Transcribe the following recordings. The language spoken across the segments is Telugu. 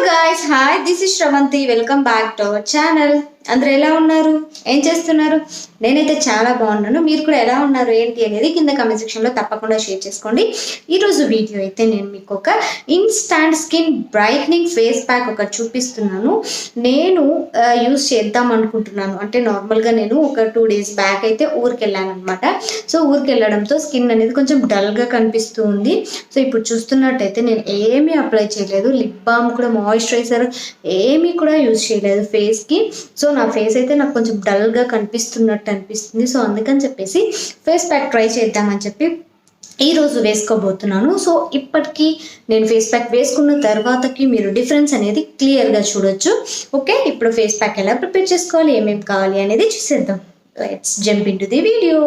guys, hi, this is Shravanti. Welcome back to our channel. అందరూ ఎలా ఉన్నారు, ఏం చేస్తున్నారు? నేనైతే చాలా బాగున్నాను. మీరు కూడా ఎలా ఉన్నారు ఏంటి అనేది కింద కామెంట్ సెక్షన్లో తప్పకుండా షేర్ చేసుకోండి. ఈరోజు వీడియో అయితే నేను మీకు ఒక instant skin brightening face pack ఒకటి చూపిస్తున్నాను. నేను యూస్ చేద్దాం అనుకుంటున్నాను. అంటే నార్మల్గా నేను ఒక 2 days బ్యాక్ అయితే ఊరికి వెళ్ళాను అనమాట. సో ఊరికి వెళ్ళడంతో స్కిన్ అనేది కొంచెం డల్గా కనిపిస్తూ ఉంది. సో ఇప్పుడు చూస్తున్నట్టయితే నేను ఏమీ అప్లై చేయలేదు, లిప్ బామ్ కూడా, మాయిశ్చరైజర్ ఏమీ కూడా యూజ్ చేయలేదు ఫేస్కి. సో నా ఫేస్ అయితే నాకు కొంచెం డల్గా కనిపిస్తున్నట్టు అనిపిస్తుంది. సో అందుకని చెప్పేసి ఫేస్ ప్యాక్ ట్రై చేద్దామని చెప్పి ఈరోజు వేసుకోబోతున్నాను. సో ఇప్పటికీ నేను ఫేస్ ప్యాక్ వేసుకున్న తర్వాతకి మీరు డిఫరెన్స్ అనేది క్లియర్గా చూడొచ్చు. ఓకే, ఇప్పుడు ఫేస్ ప్యాక్ ఎలా ప్రిపేర్ చేసుకోవాలి, ఏమేమి కావాలి అనేది చూసేద్దాం. Let's jump in to the video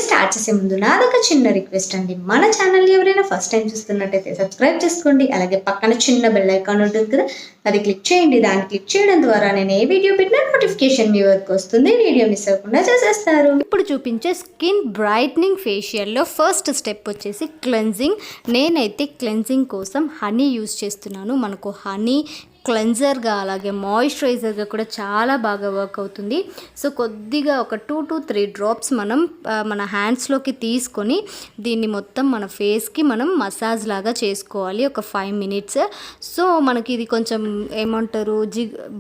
start చేసే ముందు నాదొక చిన్న రిక్వెస్ట్ అండి. మన ఛానల్ని ఎవరైనా ఫస్ట్ టైం చూస్తున్నట్టయితే సబ్స్క్రైబ్ చేసుకోండి. అలాగే పక్కన చిన్న బెల్ ఐకాన్ ఉంటుంది కదా, అది క్లిక్ చేయండి. దాన్ని క్లిక్ చేయడం ద్వారా నేను ఏ వీడియో పెట్టినా నోటిఫికేషన్ మీ వరకు వస్తుంది. వీడియో మిస్ అవ్వకుండా చేసేస్తారు. ఇప్పుడు చూపించే స్కిన్ బ్రైట్నింగ్ ఫేషియల్లో ఫస్ట్ స్టెప్ వచ్చేసి క్లెన్జింగ్. నేనైతే క్లెన్జింగ్ కోసం హనీ యూజ్ చేస్తున్నాను. మనకు హనీ క్లెన్జర్గా అలాగే మాయిశ్చరైజర్గా కూడా చాలా బాగా వర్క్ అవుతుంది. సో కొద్దిగా ఒక 2 to 3 drops మనం మన హ్యాండ్స్లోకి తీసుకొని దీన్ని మొత్తం మన ఫేస్కి మనం మసాజ్ లాగా చేసుకోవాలి ఒక 5 minutes. సో మనకి ఇది కొంచెం ఏమంటారు,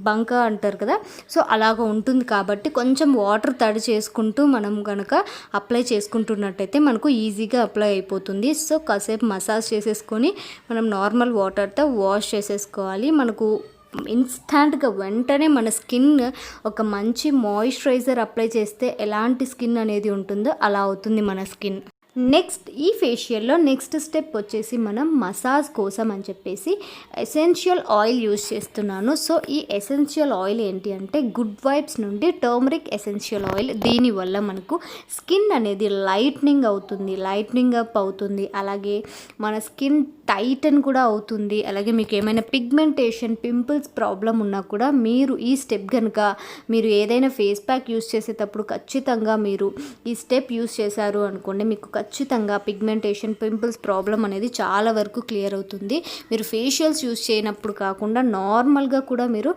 బంక అంటారు కదా, సో అలాగ ఉంటుంది కాబట్టి కొంచెం వాటర్ తడి చేసుకుంటూ మనం కనుక అప్లై చేసుకుంటున్నట్టయితే మనకు ఈజీగా అప్లై అయిపోతుంది. సో కాసేపు మసాజ్ చేసేసుకొని మనం నార్మల్ వాటర్తో వాష్ చేసేసుకోవాలి. మనకు ఇన్స్టాంట్గా వెంటనే మన స్కిన్ ఒక మంచి మాయిశ్చరైజర్ అప్లై చేస్తే ఎలాంటి స్కిన్ అనేది ఉంటుందో అలా అవుతుంది మన స్కిన్. నెక్స్ట్ ఈ ఫేషియల్లో నెక్స్ట్ స్టెప్ వచ్చేసి మనం మసాజ్ కోసం అని చెప్పేసి ఎసెన్షియల్ ఆయిల్ యూజ్ చేస్తున్నాను. సో ఈ ఎసెన్షియల్ ఆయిల్ ఏంటి అంటే గుడ్ వైబ్స్ నుండి టర్మరిక్ ఎసెన్షియల్ ఆయిల్. దీనివల్ల మనకు స్కిన్ అనేది లైట్నింగ్ అప్ అవుతుంది. అలాగే మన స్కిన్ టైటన్ కూడా అవుతుంది. అలాగే మీకు ఏమైనా పిగ్మెంటేషన్, పింపుల్స్ ప్రాబ్లం ఉన్నా కూడా మీరు ఈ స్టెప్ కనుక మీరు ఏదైనా ఫేస్ ప్యాక్ యూజ్ చేసేటప్పుడు ఖచ్చితంగా మీరు ఈ స్టెప్ యూజ్ చేశారు అనుకోండి, మీకు ఖచ్చితంగా పిగ్మెంటేషన్, పింపుల్స్ ప్రాబ్లం అనేది చాలా వరకు క్లియర్ అవుతుంది. మీరు ఫేషియల్స్ యూజ్ చేయనప్పుడు కాకుండా నార్మల్గా కూడా మీరు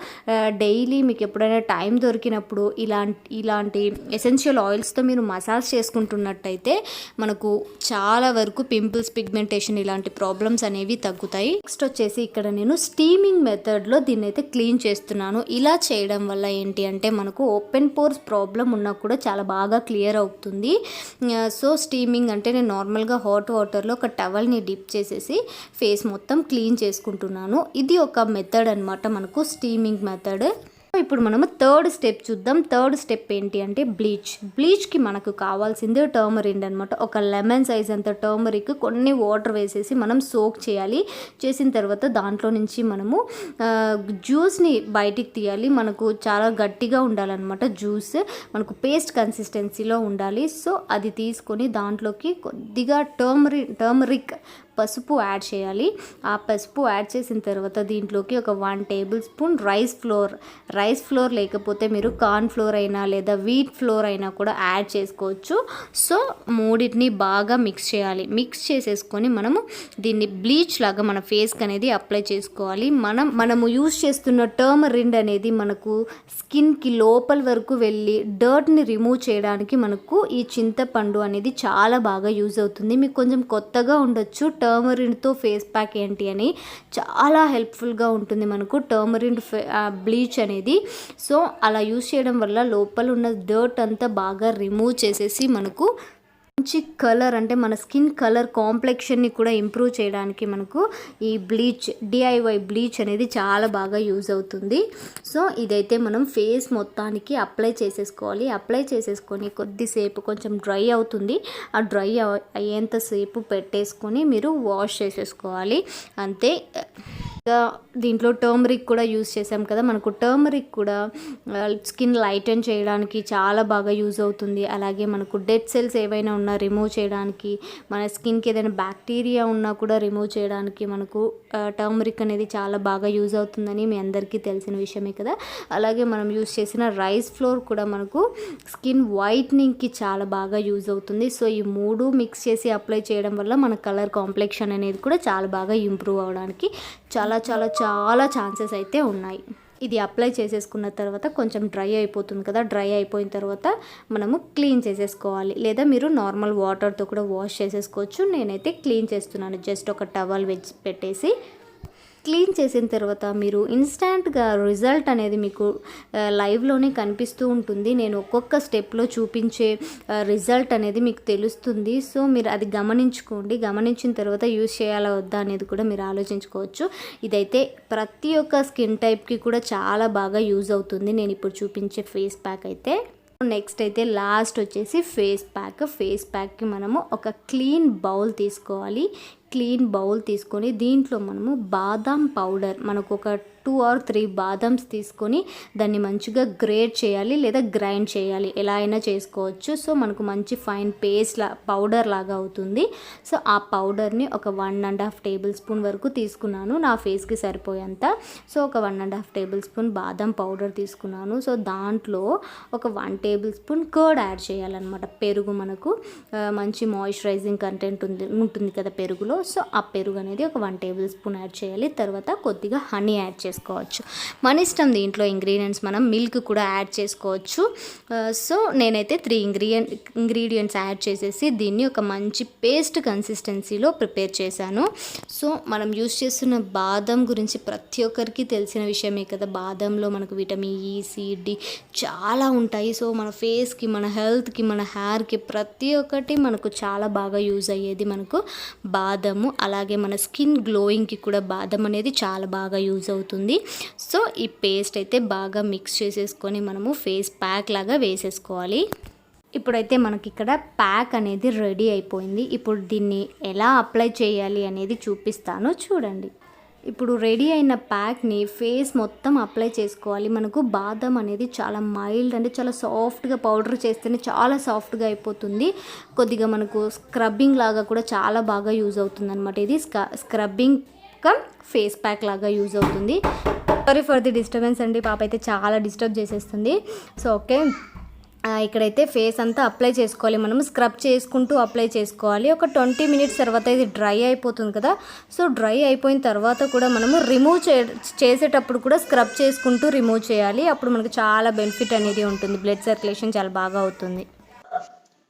డైలీ మీకు ఎప్పుడైనా టైం దొరికినప్పుడు ఇలాంటి ఎసెన్షియల్ ఆయిల్స్తో మీరు మసాజ్ చేసుకుంటున్నట్టయితే మనకు చాలా వరకు పింపుల్స్, పిగ్మెంటేషన్ ఇలాంటి ప్రాబ్లమ్స్ అనేవి తగ్గుతాయి. నెక్స్ట్ వచ్చేసి ఇక్కడ నేను స్టీమింగ్ మెథడ్లో దీన్ని అయితే క్లీన్ చేస్తున్నాను. ఇలా చేయడం వల్ల ఏంటి అంటే మనకు ఓపెన్ పోర్స్ ప్రాబ్లం ఉన్నా కూడా చాలా బాగా క్లియర్ అవుతుంది. సో స్టీమింగ్ అంటే నేను నార్మల్గా హాట్ వాటర్లో ఒక టవల్ని డిప్ చేసేసి ఫేస్ మొత్తం క్లీన్ చేసుకుంటున్నాను. ఇది ఒక మెథడ్ అనమాట, మనకు స్టీమింగ్ మెథడ్. ఇప్పుడు మనము థర్డ్ స్టెప్ చూద్దాం. థర్డ్ స్టెప్ ఏంటి అంటే బ్లీచ్కి మనకు కావాల్సింది టర్మరిక్ అనమాట. ఒక లెమన్ సైజ్ అంత టర్మరిక్ కొన్ని వాటర్ వేసేసి మనం సోక్ చేయాలి. చేసిన తర్వాత దాంట్లో నుంచి మనము జ్యూస్ని బయటికి తీయాలి. మనకు చాలా గట్టిగా ఉండాలన్నమాట జ్యూస్, మనకు పేస్ట్ కన్సిస్టెన్సీలో ఉండాలి. సో అది తీసుకొని దాంట్లోకి కొద్దిగా టర్మరిక్ పసుపు యాడ్ చేయాలి. ఆ పసుపు యాడ్ చేసిన తర్వాత దీంట్లోకి ఒక 1 tablespoon రైస్ ఫ్లోర్ లేకపోతే మీరు కార్న్ ఫ్లోర్ అయినా లేదా వీట్ ఫ్లోర్ అయినా కూడా యాడ్ చేసుకోవచ్చు. సో మూడింటిని బాగా మిక్స్ చేయాలి. మిక్స్ చేసేసుకొని మనము దీన్ని బ్లీచ్ లాగా మన ఫేస్కి అనేది అప్లై చేసుకోవాలి. మనము యూజ్ చేస్తున్న టర్మరిక్ అనేది మనకు స్కిన్కి లోపల వరకు వెళ్ళి డర్ట్ని రిమూవ్ చేయడానికి మనకు ఈ చింతపండు అనేది చాలా బాగా యూజ్ అవుతుంది. మీకు కొంచెం కొత్తగా ఉండొచ్చు టర్మరిన్తో ఫేస్ ప్యాక్ ఏంటి అని, చాలా హెల్ప్ఫుల్గా ఉంటుంది మనకు టర్మరిన్ బ్లీచ్ అనేది. సో అలా యూజ్ చేయడం వల్ల లోపల ఉన్న డర్ట్ అంతా బాగా రిమూవ్ చేసేసి మనకు మంచి కలర్, అంటే మన స్కిన్ కలర్ కాంప్లెక్షన్ని కూడా ఇంప్రూవ్ చేయడానికి మనకు ఈ DIY బ్లీచ్ అనేది చాలా బాగా యూజ్ అవుతుంది. సో ఇదైతే మనం ఫేస్ మొత్తానికి అప్లై చేసేసుకోవాలి. అప్లై చేసేసుకొని కొద్దిసేపు కొంచెం డ్రై అవుతుంది, ఆ డ్రై అయ్యేంతసేపు పెట్టేసుకొని మీరు వాష్ చేసేసుకోవాలి అంతే. దీంట్లో టర్మరిక్ కూడా యూజ్ చేసాం కదా, మనకు టర్మరిక్ కూడా స్కిన్ లైటన్ చేయడానికి చాలా బాగా యూజ్ అవుతుంది. అలాగే మనకు డెడ్ సెల్స్ ఏవైనా ఉన్నా రిమూవ్ చేయడానికి, మన స్కిన్కి ఏదైనా బ్యాక్టీరియా ఉన్నా కూడా రిమూవ్ చేయడానికి మనకు టర్మరిక్ అనేది చాలా బాగా యూజ్ అవుతుందని మీ అందరికీ తెలిసిన విషయమే కదా. అలాగే మనం యూజ్ చేసిన రైస్ ఫ్లోర్ కూడా మనకు స్కిన్ వైట్నింగ్కి చాలా బాగా యూజ్ అవుతుంది. సో ఈ 3 మిక్స్ చేసి అప్లై చేయడం వల్ల మన కలర్ కాంప్లెక్షన్ అనేది కూడా చాలా బాగా ఇంప్రూవ్ అవడానికి చాలా చాలా చాలా చాలా ఛాన్సెస్ అయితే ఉన్నాయి. ఇది అప్లై చేసేసుకున్న తర్వాత కొంచెం డ్రై అయిపోతుంది కదా, డ్రై అయిపోయిన తర్వాత మనము క్లీన్ చేసేసుకోవాలి. లేదా మీరు నార్మల్ వాటర్తో కూడా వాష్ చేసేసుకోవచ్చు. నేనైతే క్లీన్ చేస్తున్నాను. జస్ట్ ఒక టవల్ పెట్టేసి క్లీన్ చేసిన తర్వాత మీరు ఇన్స్టాంట్గా రిజల్ట్ అనేది మీకు లైవ్లోనే కనిపిస్తూ ఉంటుంది. నేను ఒక్కొక్క స్టెప్లో చూపించే రిజల్ట్ అనేది మీకు తెలుస్తుంది. సో మీరు అది గమనించుకోండి. గమనించిన తర్వాత యూజ్ చేయాలా వద్దా అనేది కూడా మీరు ఆలోచించుకోవచ్చు. ఇదైతే ప్రతి ఒక్క స్కిన్ టైప్కి కూడా చాలా బాగా యూజ్ అవుతుంది నేను ఇప్పుడు చూపించే ఫేస్ ప్యాక్ అయితే. నెక్స్ట్ అయితే లాస్ట్ వచ్చేసి ఫేస్ ప్యాక్కి మనము ఒక క్లీన్ బౌల్ తీసుకోవాలి. క్లీన్ బౌల్ తీసుకొని దీంట్లో మనము బాదాం పౌడర్, మనకు ఒక 2 or 3 బాదామ్స్ తీసుకొని దాన్ని మంచిగా గ్రేట్ చేయాలి లేదా గ్రైండ్ చేయాలి, ఎలా అయినా చేసుకోవచ్చు. సో మనకు మంచి ఫైన్ పేస్ట్ పౌడర్ లాగా అవుతుంది. సో ఆ పౌడర్ని ఒక 1.5 టేబుల్ స్పూన్ వరకు తీసుకున్నాను, నా ఫేస్కి సరిపోయేంత. సో ఒక 1.5 టేబుల్ స్పూన్ బాదాం పౌడర్ తీసుకున్నాను. సో దాంట్లో ఒక 1 టేబుల్ స్పూన్ కర్డ్ యాడ్ చేయాలన్నమాట. పెరుగు మనకు మంచి మాయిశ్చరైజింగ్ కంటెంట్ ఉంటుంది కదా పెరుగులో. సో ఆ పెరుగు అనేది ఒక 1 టేబుల్ స్పూన్ యాడ్ చేయాలి. తర్వాత కొద్దిగా హనీ యాడ్ చేసుకోవచ్చు, మన ఇష్టం. దీంట్లో ఇంగ్రీడియంట్స్ మనం మిల్క్ కూడా యాడ్ చేసుకోవచ్చు. సో నేనైతే 3 ఇంగ్రీడియంట్స్ యాడ్ చేసేసి దీన్ని ఒక మంచి పేస్ట్ కన్సిస్టెన్సీలో ప్రిపేర్ చేశాను. సో మనం యూస్ చేస్తున్న బాదం గురించి ప్రతి ఒక్కరికి తెలిసిన విషయమే కదా. బాదంలో మనకు విటమిన్ ఈ, సి, డి చాలా ఉంటాయి. సో మన ఫేస్కి, మన హెల్త్కి, మన హెయిర్కి ప్రతి ఒక్కటి మనకు చాలా బాగా యూజ్ అయ్యేది మనకు బాదము. అలాగే మన స్కిన్ గ్లోయింగ్కి కూడా బాదం అనేది చాలా బాగా యూజ్ అవుతుంది. సో ఈ పేస్ట్ అయితే బాగా మిక్స్ చేసేసుకొని మనము ఫేస్ ప్యాక్ లాగా వేసేసుకోవాలి. ఇప్పుడైతే మనకి ఇక్కడ ప్యాక్ అనేది రెడీ అయిపోయింది. ఇప్పుడు దీన్ని ఎలా అప్లై చేయాలి అనేది చూపిస్తాను, చూడండి. ఇప్పుడు రెడీ అయిన ప్యాక్ని ఫేస్ మొత్తం అప్లై చేసుకోవాలి. మనకు బాదం అనేది చాలా మైల్డ్, అంటే చాలా సాఫ్ట్గా, పౌడర్ చేస్తేనే చాలా సాఫ్ట్గా అయిపోతుంది. కొద్దిగా మనకు స్క్రబ్బింగ్ లాగా కూడా చాలా బాగా యూజ్ అవుతుంది అనమాట. ఇది స్క్రబ్బింగ్ కమ్ ఫేస్ ప్యాక్ లాగా యూజ్ అవుతుంది. సారీ ఫర్ ది డిస్టర్బెన్స్ అండి, పాప అయితే చాలా డిస్టర్బ్ చేసేస్తుంది. సో ఓకే, ఇక్కడైతే ఫేస్ అంతా అప్లై చేసుకోవాలి. మనము స్క్రబ్ చేసుకుంటూ అప్లై చేసుకోవాలి. ఒక 20 మినిట్స్ తర్వాత ఇది డ్రై అయిపోతుంది కదా. సో డ్రై అయిపోయిన తర్వాత కూడా మనము రిమూవ్ చేసేటప్పుడు కూడా స్క్రబ్ చేసుకుంటూ రిమూవ్ చేయాలి. అప్పుడు మనకు చాలా బెనిఫిట్ అనేది ఉంటుంది. బ్లడ్ సర్క్యులేషన్ చాలా బాగా అవుతుంది.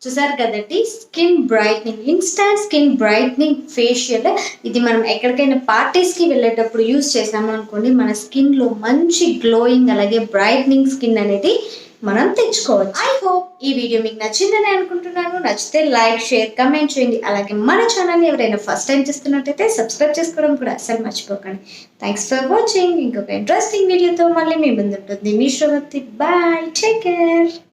చూసారు కదండి, skin brightening, instant skin brightening facial. ఇది మనం ఎక్కడికైనా పార్టీస్కి వెళ్ళేటప్పుడు యూజ్ చేసాము అనుకోండి, మన స్కిన్లో మంచి గ్లోయింగ్ అలాగే బ్రైట్నింగ్ స్కిన్ అనేది మనం తెచ్చుకోవచ్చు. ఐ హోప్ ఈ వీడియో మీకు నచ్చిందని అనుకుంటున్నాను. నచ్చితే లైక్, షేర్, కమెంట్ చేయండి. అలాగే మన ఛానల్ని ఎవరైనా ఫస్ట్ టైం చూస్తున్నట్టయితే సబ్స్క్రైబ్ చేసుకోవడం కూడా అస్సలు మర్చిపోకండి. Thanks for watching. ఇంకొక ఇంట్రెస్టింగ్ వీడియోతో మళ్ళీ మీ ముందు ఉంటుంది మీ శ్రవంతి. Bye, take care.